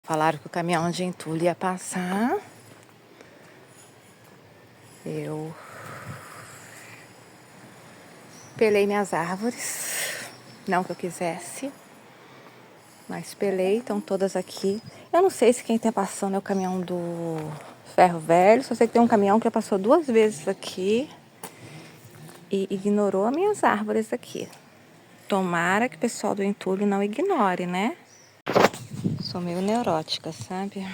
Falaram que o caminhão de entulho ia passar. Eu pelei minhas árvores. Não que eu quisesse, mas pelei, estão todas aqui. Eu não sei se quem tá passando é o caminhão do ferro velho. Só sei que tem um caminhão que já passou 2 vezes aqui e ignorou as minhas árvores aqui. Tomara que o pessoal do entulho não ignore, né? Sou meio neurótica, sabe?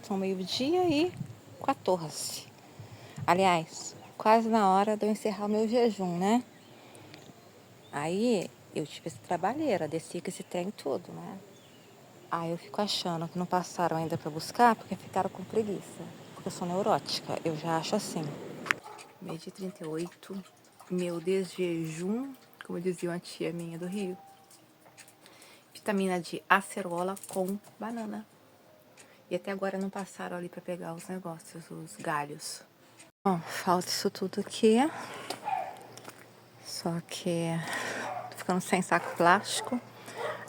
São 12h14. Aliás, quase na hora de eu encerrar o meu jejum, né? Aí eu tive essa trabalheira, desci com esse trem tudo, né? Aí eu fico achando que não passaram ainda pra buscar porque ficaram com preguiça. Porque eu sou neurótica, eu já acho assim. 12h38, meu desjejum, como dizia uma tia minha do Rio. Vitamina de acerola com banana. E até agora não passaram ali pra pegar os negócios, os galhos. Bom, falta isso tudo aqui. Só que tô ficando sem saco plástico.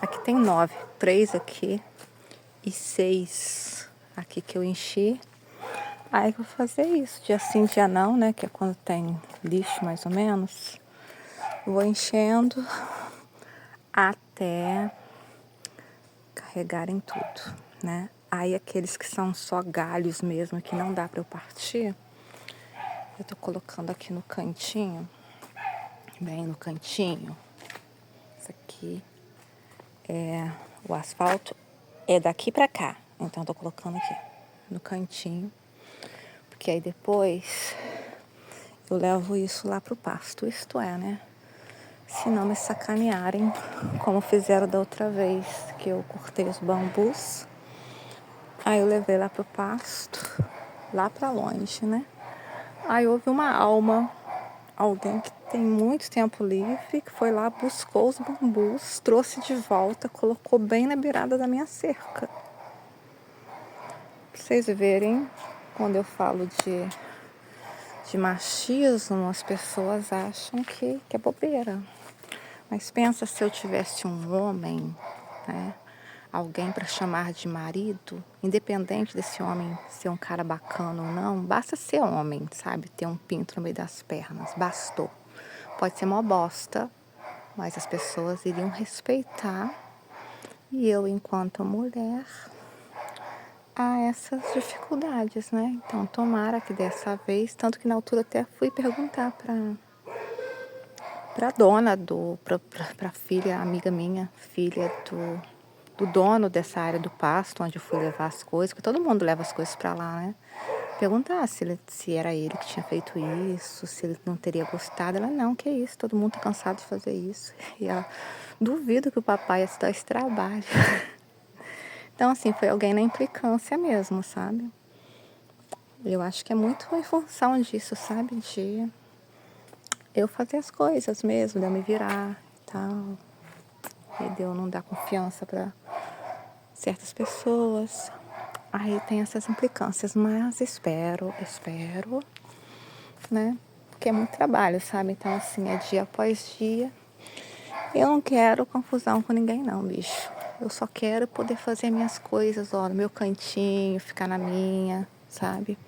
Aqui tem 9, 3 aqui e 6 aqui que eu enchi. Aí eu vou fazer isso, dia sim, dia não, né? Que é quando tem lixo, mais ou menos. Eu vou enchendo até carregarem tudo, né? Aí aqueles que são só galhos mesmo, que não dá pra eu partir, eu tô colocando aqui no cantinho, bem no cantinho. Isso aqui é o asfalto, é daqui pra cá. Então eu tô colocando aqui no cantinho, porque aí depois eu levo isso lá pro pasto, isto é, né? Se não me sacanearem, como fizeram da outra vez que eu cortei os bambus. Aí eu levei lá pro pasto, lá pra longe, né? Aí houve uma alma, alguém que tem muito tempo livre, que foi lá, buscou os bambus, trouxe de volta, colocou bem na beirada da minha cerca. Pra vocês verem, quando eu falo de machismo, as pessoas acham que é bobeira. Mas pensa se eu tivesse um homem, né? Alguém para chamar de marido, independente desse homem ser um cara bacana ou não, basta ser homem, sabe? Ter um pinto no meio das pernas, bastou. Pode ser uma bosta, mas as pessoas iriam respeitar. E eu, enquanto mulher, há essas dificuldades, né? Então, tomara que dessa vez, tanto que na altura até fui perguntar pra dona pra filha, amiga minha, filha do dono dessa área do pasto, onde eu fui levar as coisas, porque todo mundo leva as coisas pra lá, né? Perguntar se era ele que tinha feito isso, se ele não teria gostado. Ela, não, que isso, todo mundo tá cansado de fazer isso. E ela, duvido que o papai ia se dar esse trabalho. Então, assim, foi alguém na implicância mesmo, sabe? Eu acho que é muito em função disso, sabe? De eu fazer as coisas mesmo, de eu me virar e tal. E de eu não dar confiança pra certas pessoas. Aí tem essas implicâncias, mas espero, né? Porque é muito trabalho, sabe? Então, assim, é dia após dia. Eu não quero confusão com ninguém, não, bicho. Eu só quero poder fazer minhas coisas, ó, no meu cantinho, ficar na minha, sabe?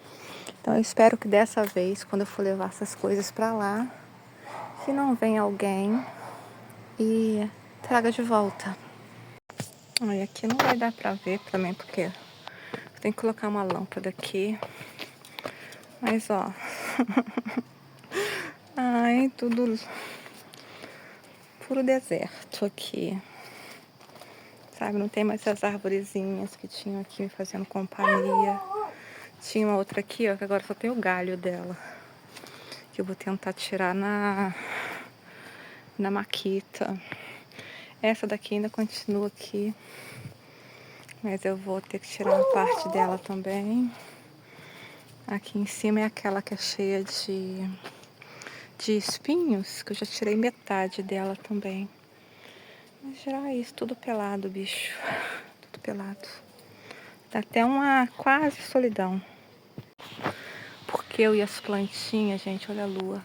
Então, eu espero que dessa vez, quando eu for levar essas coisas pra lá, que não venha alguém e traga de volta. Olha, aqui não vai dar pra ver também, porque tem que colocar uma lâmpada aqui. Mas, ó. Ai, tudo puro deserto aqui. Sabe, não tem mais essas arvorezinhas que tinham aqui me fazendo companhia. Tinha uma outra aqui, ó, que agora só tem o galho dela. Que eu vou tentar tirar na maquita. Essa daqui ainda continua aqui. Mas eu vou ter que tirar uma parte dela também. Aqui em cima é aquela que é cheia de espinhos, que eu já tirei metade dela também. Mas gerar isso, tudo pelado, bicho. Tudo pelado. Dá até uma quase solidão. Porque eu e as plantinhas, gente, olha a lua.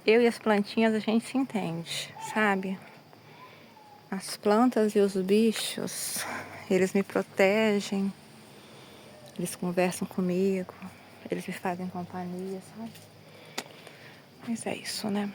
Eu e as plantinhas a gente se entende, sabe? As plantas e os bichos, Eles me protegem, eles conversam comigo, eles me fazem companhia, sabe? Mas é isso, né?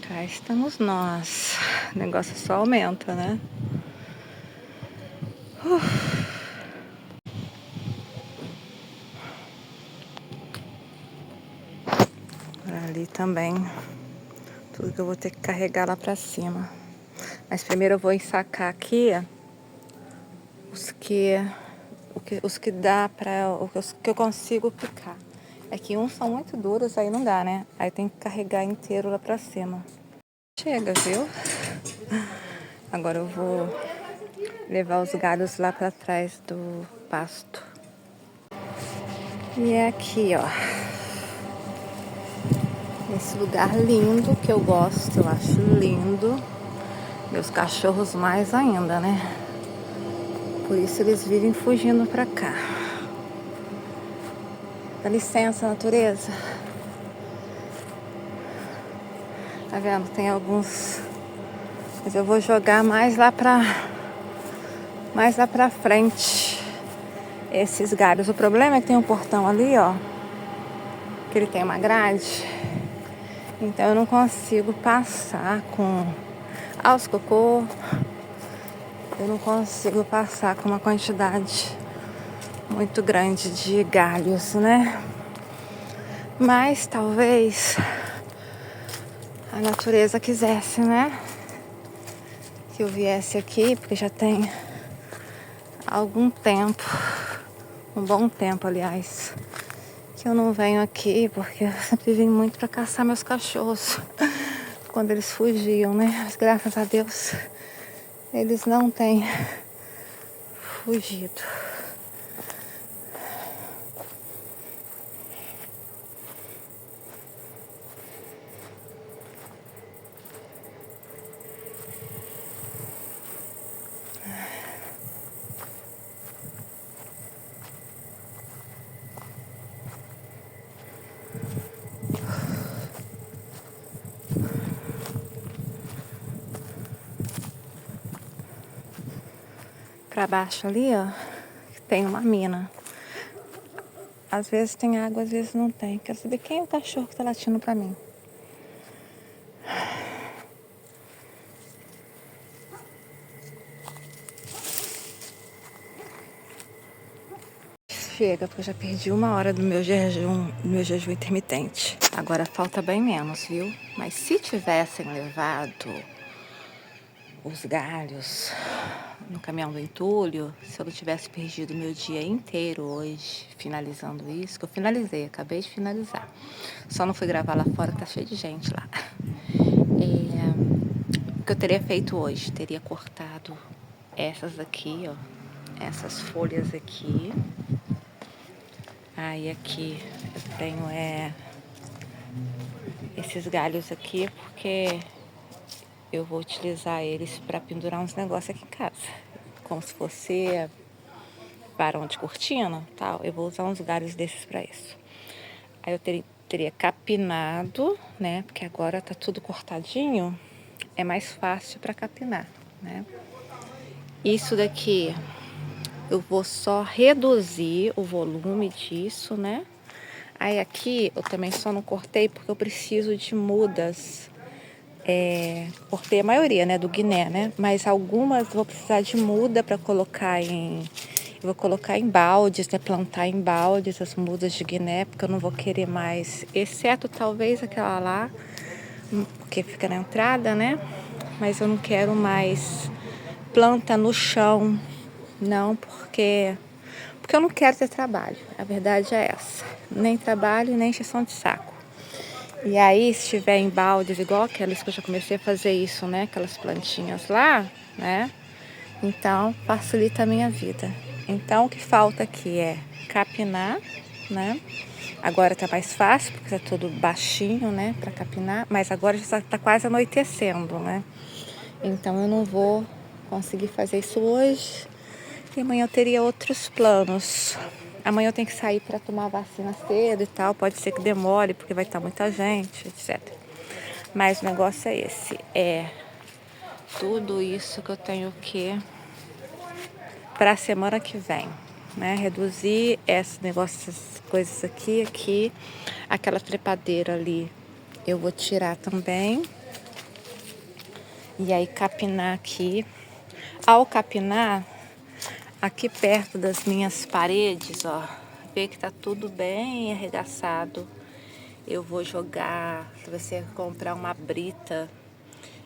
Cá estamos nós. O negócio só aumenta, né? Ali também. Tudo que eu vou ter que carregar lá pra cima. Mas primeiro eu vou ensacar aqui os que dá pra... os que eu consigo picar. É que uns são muito duros, aí não dá, né? Aí tem que carregar inteiro lá pra cima. Chega, viu? Agora eu vou levar os galhos lá pra trás do pasto. E é aqui, ó. Esse lugar lindo que eu gosto, eu acho lindo. Meus cachorros mais ainda, né? Por isso eles vivem fugindo pra cá. Dá licença, natureza. Tá vendo? Tem alguns... Mas eu vou jogar mais lá pra frente esses galhos. O problema é que tem um portão ali, ó. Que ele tem uma grade. Então eu não consigo passar com... aos cocô. Eu não consigo passar com uma quantidade muito grande de galhos, né? Mas talvez a natureza quisesse, né? Que eu viesse aqui, porque já tem algum tempo, um bom tempo, aliás, que eu não venho aqui, porque eu sempre vim muito para caçar meus cachorros quando eles fugiam, né? Mas graças a Deus eles não têm fugido. Para baixo ali, ó, tem uma mina. Às vezes tem água, às vezes não tem. Quero saber quem é o cachorro que tá latindo pra mim. Chega, porque eu já perdi 1 hora do meu jejum intermitente. Agora falta bem menos, viu? Mas se tivessem levado os galhos no caminhão do entulho, se eu não tivesse perdido meu dia inteiro hoje finalizando isso, que eu finalizei, acabei de finalizar. Só não fui gravar lá fora, que tá cheio de gente lá. O que eu teria feito hoje? Teria cortado essas aqui, ó. Essas folhas aqui. Aí aqui eu tenho esses galhos aqui, porque eu vou utilizar eles para pendurar uns negócios aqui em casa. Como se fosse varão de cortina, tal. Eu vou usar uns galhos desses para isso. Aí eu teria capinado, né? Porque agora tá tudo cortadinho. É mais fácil para capinar, né? Isso daqui eu vou só reduzir o volume disso, né? Aí aqui eu também só não cortei porque eu preciso de mudas. Cortei a maioria, né, do Guiné, né? Mas algumas eu vou precisar de muda para colocar eu vou colocar em baldes, né? Plantar em baldes as mudas de Guiné, porque eu não vou querer mais, exceto talvez aquela lá, porque fica na entrada, né? Mas eu não quero mais planta no chão, não, porque eu não quero ter trabalho. A verdade é essa. Nem trabalho, nem encheção de saco. E aí, se tiver em baldes, igual aquelas que eu já comecei a fazer isso, né? Aquelas plantinhas lá, né? Então, facilita a minha vida. Então, o que falta aqui é capinar, né? Agora tá mais fácil, porque tá tudo baixinho, né? Pra capinar. Mas agora já tá quase anoitecendo, né? Então, eu não vou conseguir fazer isso hoje. E amanhã eu teria outros planos. Amanhã eu tenho que sair para tomar vacina cedo e tal. Pode ser que demore, porque vai estar muita gente, etc. Mas o negócio é esse. É tudo isso que eu tenho que... para a semana que vem, né? Reduzir esse negócio, essas coisas aqui. Aquela trepadeira ali eu vou tirar também. E aí capinar aqui. Ao capinar... Aqui perto das minhas paredes, ó, vê que tá tudo bem arregaçado. Eu vou jogar, você comprar uma brita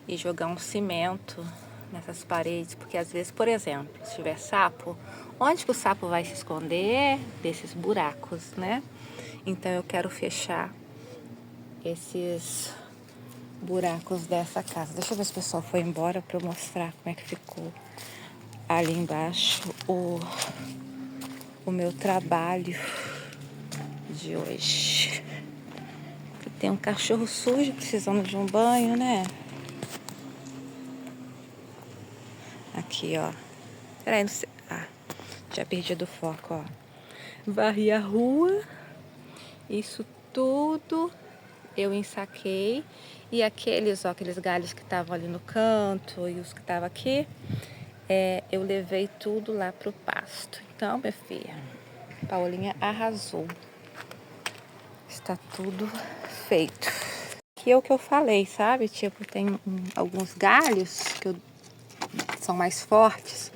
e jogar um cimento nessas paredes, porque às vezes, por exemplo, se tiver sapo, onde que o sapo vai se esconder? Desses buracos, né? Então eu quero fechar esses buracos dessa casa. Deixa eu ver se o pessoal foi embora para eu mostrar como é que ficou ali embaixo o meu trabalho de hoje. Aqui tem um cachorro sujo precisando de um banho, né? Aqui, ó. Peraí, não sei. Ah, tinha perdido o foco, ó. Varri a rua. Isso tudo eu ensaquei. E aqueles, ó, aqueles galhos que estavam ali no canto e os que estavam aqui, eu levei tudo lá pro pasto. Então, minha filha, Paulinha arrasou. Está tudo feito. Que é o que eu falei, sabe? Tipo, tem alguns galhos que são mais fortes,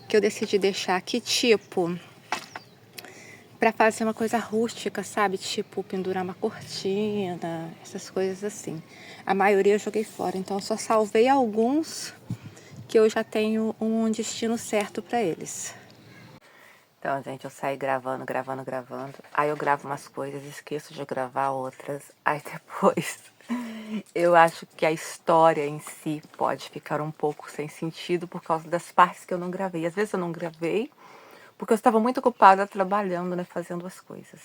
que eu decidi deixar aqui, tipo, pra fazer uma coisa rústica, sabe? Tipo, pendurar uma cortina, essas coisas assim. A maioria eu joguei fora, então eu só salvei alguns que eu já tenho um destino certo pra eles. Então, gente, eu saio gravando. Aí eu gravo umas coisas, esqueço de gravar outras. Aí depois eu acho que a história em si pode ficar um pouco sem sentido por causa das partes que eu não gravei. Às vezes eu não gravei porque eu estava muito ocupada trabalhando, né, fazendo as coisas.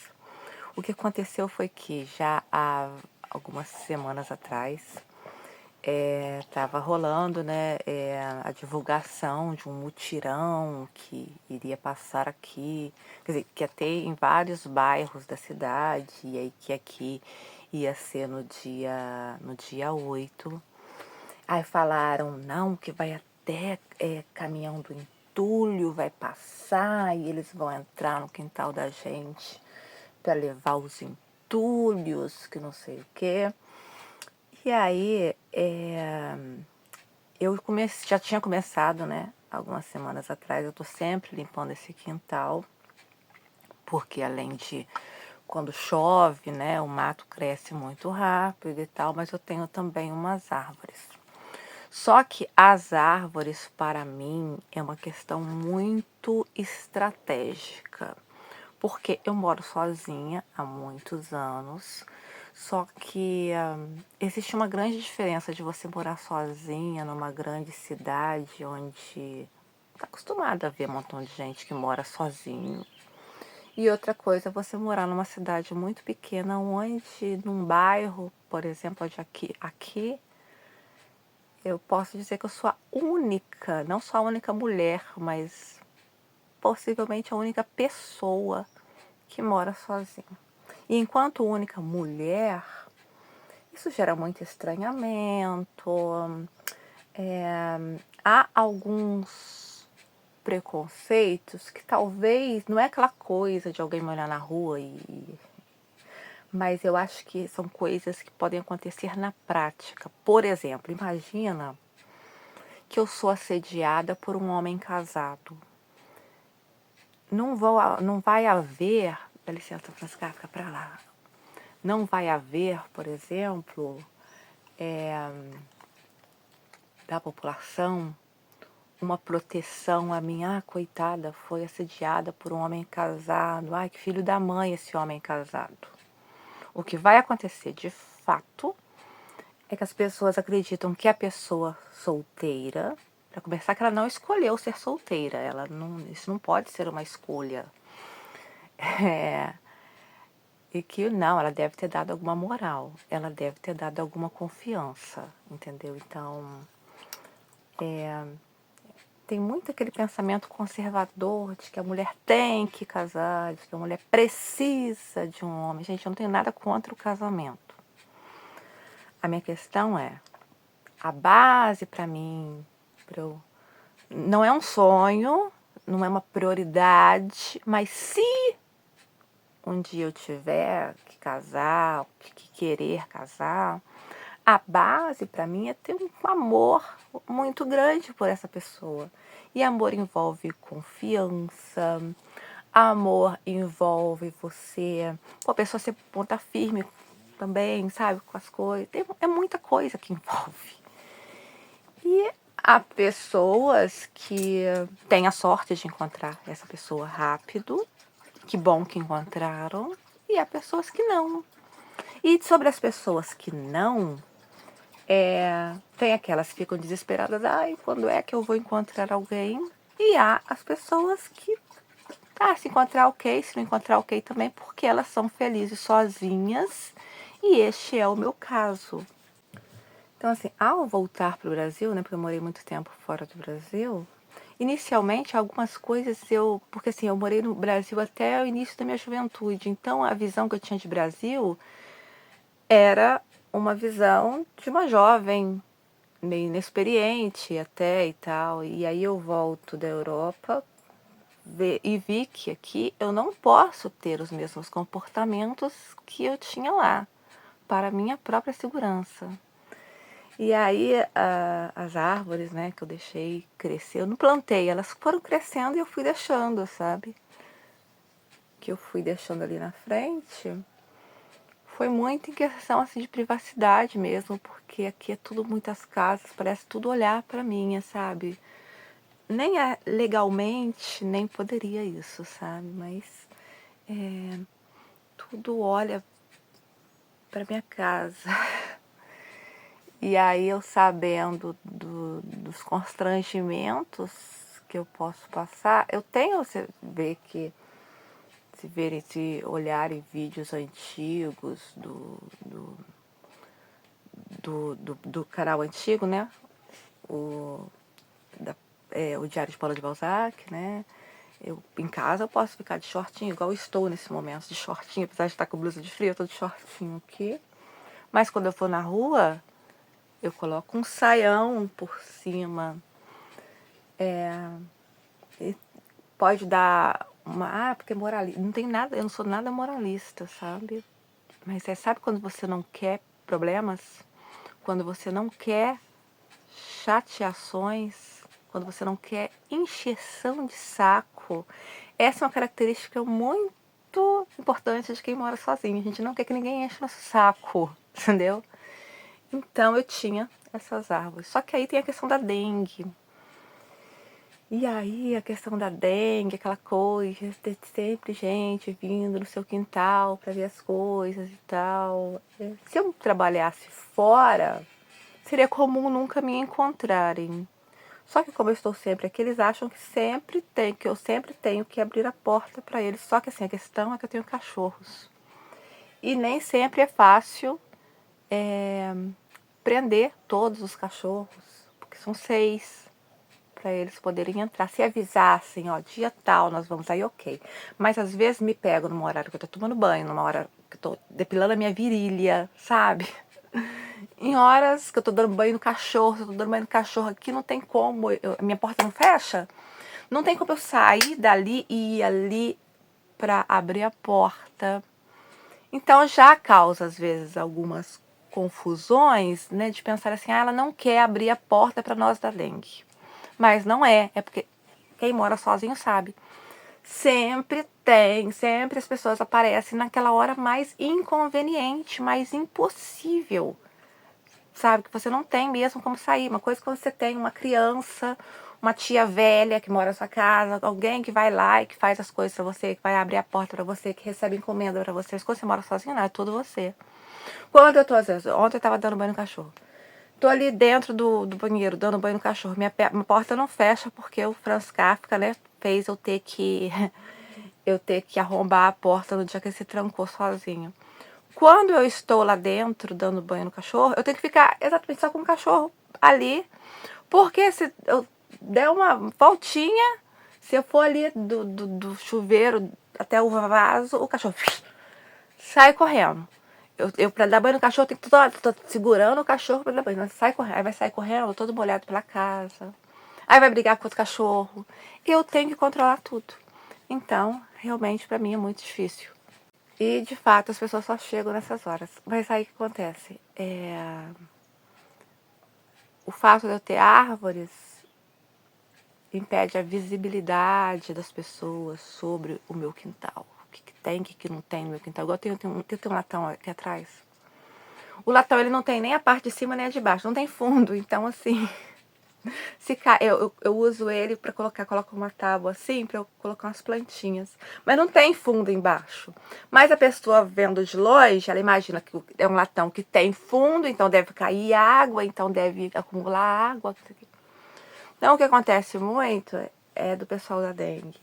O que aconteceu foi que já há algumas semanas atrás estava rolando, né, a divulgação de um mutirão que iria passar aqui, quer dizer, que ia ter em vários bairros da cidade, e aí que aqui ia ser no dia 8. Aí falaram, não, que vai até caminhão do entulho, vai passar e eles vão entrar no quintal da gente para levar os entulhos, que não sei o quê. E aí, já tinha começado, né, algumas semanas atrás, eu tô sempre limpando esse quintal, porque além de quando chove, né, o mato cresce muito rápido e tal, mas eu tenho também umas árvores. Só que as árvores, para mim, é uma questão muito estratégica, porque eu moro sozinha há muitos anos, só que existe uma grande diferença de você morar sozinha numa grande cidade onde está acostumada a ver um montão de gente que mora sozinho. E outra coisa é você morar numa cidade muito pequena, onde num bairro, por exemplo, onde aqui eu posso dizer que eu sou a única, não só a única mulher, mas possivelmente a única pessoa que mora sozinha. E enquanto única mulher, isso gera muito estranhamento. Há alguns preconceitos que talvez não é aquela coisa de alguém me olhar na rua mas eu acho que são coisas que podem acontecer na prática. Por exemplo, imagina que eu sou assediada por um homem casado. Não vai haver, dá licença, Francisca, fica pra lá. Não vai haver, por exemplo, da população uma proteção a mim. Ah, coitada, foi assediada por um homem casado. Ai, que filho da mãe esse homem casado. O que vai acontecer de fato é que as pessoas acreditam que a pessoa solteira, para começar, que ela não escolheu ser solteira, isso não pode ser uma escolha. E que não, ela deve ter dado alguma moral, ela deve ter dado alguma confiança, entendeu? Então, tem muito aquele pensamento conservador de que a mulher tem que casar, de que a mulher precisa de um homem. Gente, eu não tenho nada contra o casamento. A minha questão é, a base para mim, não é um sonho, não é uma prioridade, mas se um dia eu tiver que casar, que querer casar, a base para mim é ter um amor muito grande por essa pessoa. E amor envolve confiança, amor envolve você, a pessoa ser ponta firme também, sabe, com as coisas. É muita coisa que envolve. E há pessoas que têm a sorte de encontrar essa pessoa rápido, que bom que encontraram, e há pessoas que não. E sobre as pessoas que não, tem aquelas que ficam desesperadas, ai, quando é que eu vou encontrar alguém? E há as pessoas que, se encontrar ok, se não encontrar ok também, porque elas são felizes sozinhas, e este é o meu caso. Então, assim, ao voltar para o Brasil, né, porque eu morei muito tempo fora do Brasil, inicialmente algumas coisas porque assim, eu morei no Brasil até o início da minha juventude, então a visão que eu tinha de Brasil era uma visão de uma jovem, meio inexperiente até e tal, e aí eu volto da Europa e vi que aqui eu não posso ter os mesmos comportamentos que eu tinha lá, para minha própria segurança. E aí as árvores, né, que eu deixei crescer, eu não plantei, elas foram crescendo e eu fui deixando, sabe? Que eu fui deixando ali na frente, foi muito em questão assim de privacidade mesmo, porque aqui é tudo muitas casas, parece tudo olhar para mim, sabe? Nem legalmente, nem poderia isso, sabe? Mas tudo olha para minha casa. E aí eu sabendo dos constrangimentos que eu posso passar, eu tenho, você vê que, se olharem vídeos antigos do canal antigo, né? O, o Diário de Paula de Balzac, né? Em casa eu posso ficar de shortinho, igual eu estou nesse momento, de shortinho, apesar de estar com blusa de frio, eu estou de shortinho aqui. Mas quando eu for na rua, eu coloco um saião por cima. Pode dar porque moralista. Não tem nada, eu não sou nada moralista, sabe? Mas você sabe quando você não quer problemas? Quando você não quer chateações? Quando você não quer encheção de saco? Essa é uma característica muito importante de quem mora sozinho. A gente não quer que ninguém enche nosso saco, entendeu? Então eu tinha essas árvores. Só que aí tem a questão da dengue. E aí a questão da dengue, aquela coisa, ter sempre gente vindo no seu quintal para ver as coisas e tal. Se eu trabalhasse fora, seria comum nunca me encontrarem. Só que como eu estou sempre aqui, eles acham que eu sempre tenho que abrir a porta para eles. Só que assim, a questão é que eu tenho cachorros. E nem sempre é fácil prender todos os cachorros, porque são 6 para eles poderem entrar. Se avisassem, ó, dia tal, nós vamos aí, ok. Mas às vezes me pego numa hora que eu tô tomando banho, numa hora que eu tô depilando a minha virilha, sabe? Em horas que eu tô dando banho no cachorro, se eu tô dando banho no cachorro aqui, não tem como, a minha porta não fecha, não tem como eu sair dali e ir ali para abrir a porta. Então já causa, às vezes, algumas confusões, né, de pensar assim, ela não quer abrir a porta para nós da dengue. Mas não é porque quem mora sozinho sabe. Sempre as pessoas aparecem naquela hora mais inconveniente, mais impossível. Sabe, que você não tem mesmo como sair. Uma coisa que você tem uma criança, uma tia velha que mora na sua casa, alguém que vai lá e que faz as coisas pra você, que vai abrir a porta pra você, que recebe encomenda pra você. Quando você mora sozinho, não, é tudo você. Quando eu tô, às vezes, ontem eu tava dando banho no cachorro. Tô ali dentro do banheiro, dando banho no cachorro. Minha porta não fecha porque o Franz Kafka, né, fez eu ter que arrombar a porta no dia que ele se trancou sozinho. Quando eu estou lá dentro dando banho no cachorro, eu tenho que ficar exatamente só com o cachorro ali, porque se eu der uma voltinha, se eu for ali do chuveiro até o vaso, o cachorro sai correndo. Eu pra dar banho no cachorro, tenho que tô segurando o cachorro pra dar banho. Sai correndo, aí vai sair correndo, todo molhado pela casa. Aí vai brigar com outro cachorro. Eu tenho que controlar tudo. Então, realmente, pra mim é muito difícil. E, de fato, as pessoas só chegam nessas horas. Mas aí o que acontece? O fato de eu ter árvores impede a visibilidade das pessoas sobre o meu quintal. O que tem, o que não tem no meu quintal. Igual eu tenho um latão aqui atrás. O latão, ele não tem nem a parte de cima nem a de baixo. Não tem fundo. Então, assim, Se eu uso ele pra coloco uma tábua assim, pra eu colocar umas plantinhas. Mas não tem fundo embaixo. Mas a pessoa vendo de longe, ela imagina que é um latão que tem fundo, então deve cair água, então deve acumular água. Então o que acontece muito é do pessoal da dengue.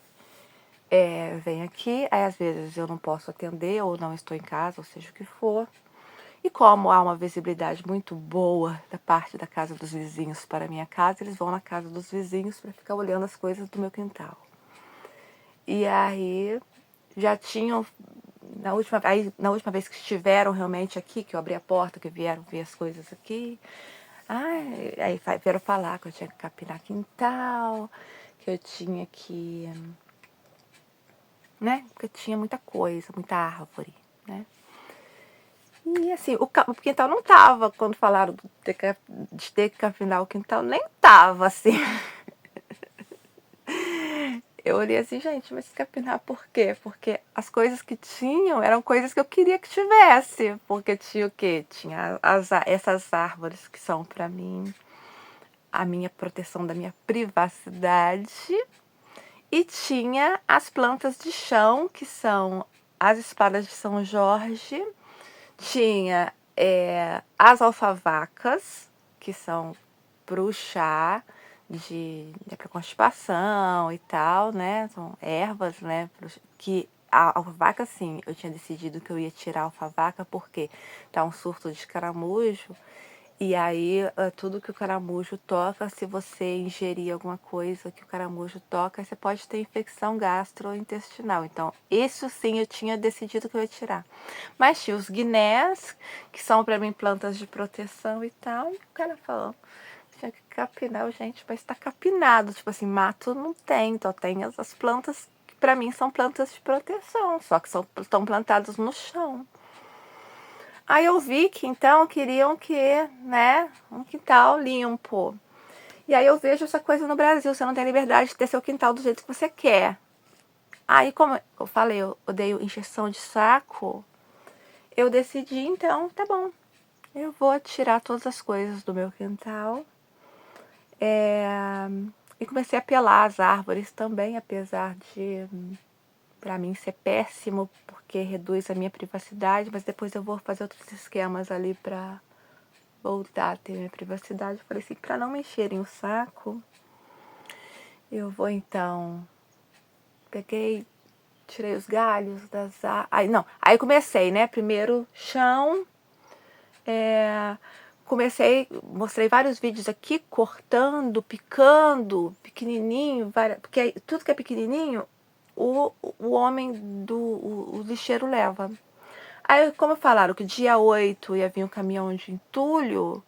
Vem aqui, aí às vezes eu não posso atender, ou não estou em casa, ou seja o que for. E como há uma visibilidade muito boa da parte da casa dos vizinhos para a minha casa, eles vão na casa dos vizinhos para ficar olhando as coisas do meu quintal. E aí já tinham, na última vez que estiveram realmente aqui, que eu abri a porta, que vieram ver as coisas aqui, aí vieram falar que eu tinha que capinar quintal, que eu tinha que, né, porque tinha muita coisa, muita árvore, né. E assim, o quintal não tava, quando falaram de ter que capinar o quintal, nem tava assim. Eu olhei assim, gente, mas capinar por quê? Porque as coisas que tinham eram coisas que eu queria que tivesse. Porque tinha o quê? Tinha essas árvores que são para mim a minha proteção da minha privacidade. E tinha as plantas de chão, que são as espadas de São Jorge. Tinha as alfavacas, que são pro chá para constipação e tal, né? São ervas, né? Que a alfavaca, sim, eu tinha decidido que eu ia tirar a alfavaca porque tá um surto de caramujo. E aí, tudo que o caramujo toca, se você ingerir alguma coisa que o caramujo toca, você pode ter infecção gastrointestinal. Então, isso sim eu tinha decidido que eu ia tirar. Mas tinha os guinés, que são para mim plantas de proteção e tal. E o cara falou, tinha que capinar, gente, mas tá capinado. Tipo assim, mato não tem, então tem as plantas que para mim são plantas de proteção, só que estão plantadas no chão. Aí eu vi que então queriam que, né, um quintal limpo. E aí eu vejo essa coisa no Brasil, você não tem liberdade de ter seu quintal do jeito que você quer. Aí, como eu falei, eu odeio injeção de saco, eu decidi então, tá bom, eu vou tirar todas as coisas do meu quintal. E comecei a pelar as árvores também, apesar de para mim ser péssimo, porque reduz a minha privacidade, mas depois eu vou fazer outros esquemas ali para voltar a ter minha privacidade. Eu falei assim, para não me encherem o saco, eu vou então, peguei, tirei os galhos das aí não, aí comecei, né, primeiro chão, mostrei vários vídeos aqui, cortando, picando, pequenininho, porque tudo que é pequenininho, o homem o lixeiro leva. Aí, como falaram que dia 8 ia vir um caminhão de entulho,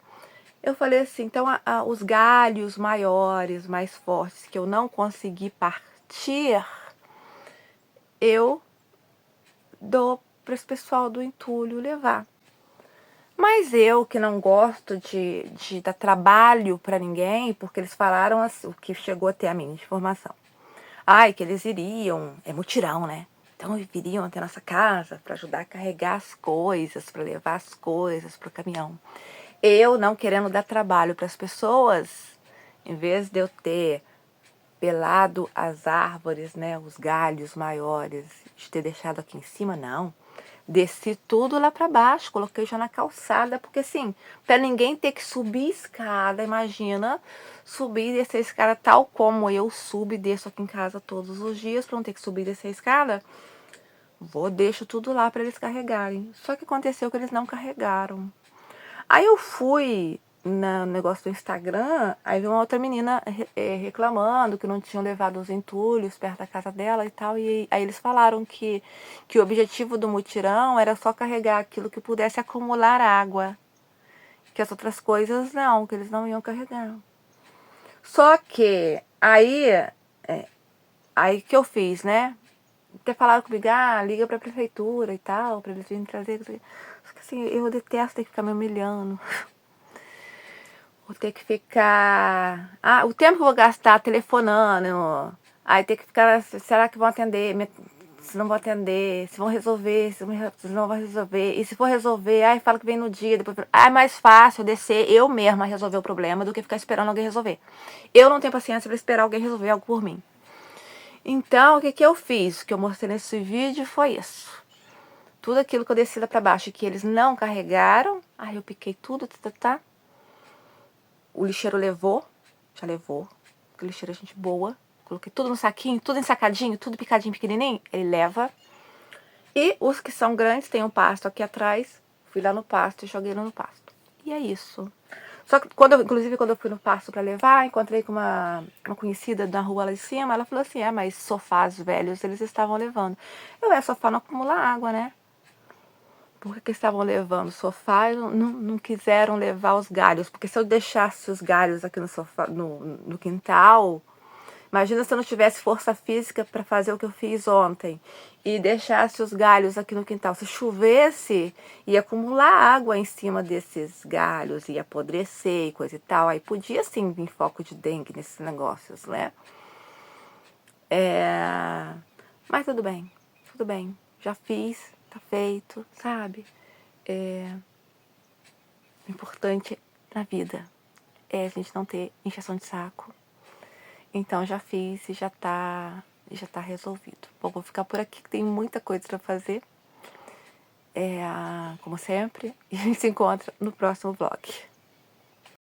eu falei assim, então os galhos maiores, mais fortes, que eu não consegui partir, eu dou para esse pessoal do entulho levar. Mas eu, que não gosto de dar trabalho para ninguém, porque eles falaram assim, o que chegou até a minha informação. Ai, que eles iriam, é mutirão, né? Então eles viriam até nossa casa para ajudar a carregar as coisas, para levar as coisas para o caminhão. Eu não querendo dar trabalho para as pessoas, em vez de eu ter pelado as árvores, né, os galhos maiores, de ter deixado aqui em cima, não. Desci tudo lá para baixo, coloquei já na calçada, porque assim, para ninguém ter que subir escada, imagina, subir e descer a escada tal como eu subo e desço aqui em casa todos os dias, para não ter que subir e descer a escada, deixo tudo lá para eles carregarem. Só que aconteceu que eles não carregaram. Aí eu fui no negócio do Instagram, aí vi uma outra menina reclamando que não tinham levado os entulhos perto da casa dela e tal. E aí eles falaram que o objetivo do mutirão era só carregar aquilo que pudesse acumular água. Que as outras coisas não, que eles não iam carregar. Só que aí que eu fiz, né? Até falaram comigo, liga pra prefeitura e tal, pra eles virem trazer. Só que assim, eu detesto ter que ficar me humilhando. Vou ter que ficar. O tempo que eu vou gastar telefonando. Aí ter que ficar. Será que vão atender? se não vão atender, se vão resolver, se não vão resolver. E se for resolver, ai, fala que vem no dia, depois... é mais fácil eu descer eu mesma resolver o problema do que ficar esperando alguém resolver. Eu não tenho paciência para esperar alguém resolver algo por mim. Então, o que que eu fiz? O que eu mostrei nesse vídeo foi isso. Tudo aquilo que eu desci lá pra baixo que eles não carregaram, aí eu piquei tudo, tá. O lixeiro levou, já levou, porque o lixeiro é gente boa. Coloquei tudo no saquinho, tudo ensacadinho, tudo picadinho, pequenininho, ele leva. E os que são grandes, tem um pasto aqui atrás, fui lá no pasto e joguei lá no pasto. E é isso. Só que, inclusive, quando eu fui no pasto pra levar, encontrei com uma conhecida da rua lá de cima, ela falou assim, mas sofás velhos eles estavam levando. Sofá não acumula água, né? Por que estavam levando o sofá e não quiseram levar os galhos? Porque se eu deixasse os galhos aqui no sofá, no quintal, imagina se eu não tivesse força física para fazer o que eu fiz ontem e deixasse os galhos aqui no quintal. Se chovesse, ia acumular água em cima desses galhos, ia apodrecer e coisa e tal. Aí podia sim vir foco de dengue nesses negócios, né? Mas tudo bem. Já fiz, tá feito, sabe? O importante na vida é a gente não ter injeção de saco. Então já fiz e já tá resolvido. Bom, vou ficar por aqui que tem muita coisa pra fazer. Como sempre, e a gente se encontra no próximo vlog.